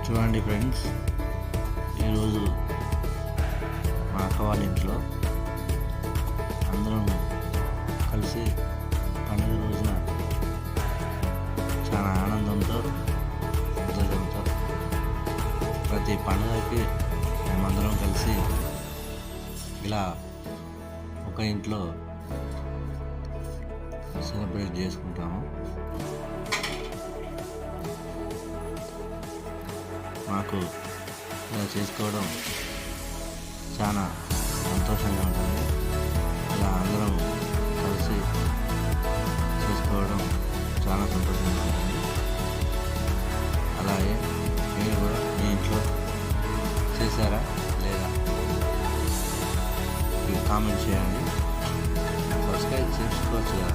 చూడండి ఫ్రెండ్స్, ఈరోజు మా అక్క వాళ్ళ ఇంట్లో అందరం కలిసి పండుగ రోజున చాలా ఆనందంతో ఉత్సాహంతో ప్రతి పండుగకి మేమందరం కలిసి ఇలా ఒక ఇంట్లో సెలబ్రేట్ చేసుకుంటాము. మాకు ఇలా చేసుకోవడం చాలా సంతోషంగా ఉంటుంది. ఇలా అందరం కలిసి చేసుకోవడం చాలా సంతోషంగా ఉంటుంది. అలాగే మీరు కూడా మీ ఇంట్లో చేశారా లేదా కామెంట్ చేయండి. సబ్స్క్రైబ్ చేసుకోవచ్చు కదా.